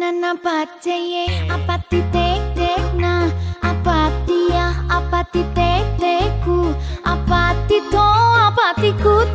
nana pacaye apati tek tek na apati ya apati tek teku apati to apati kut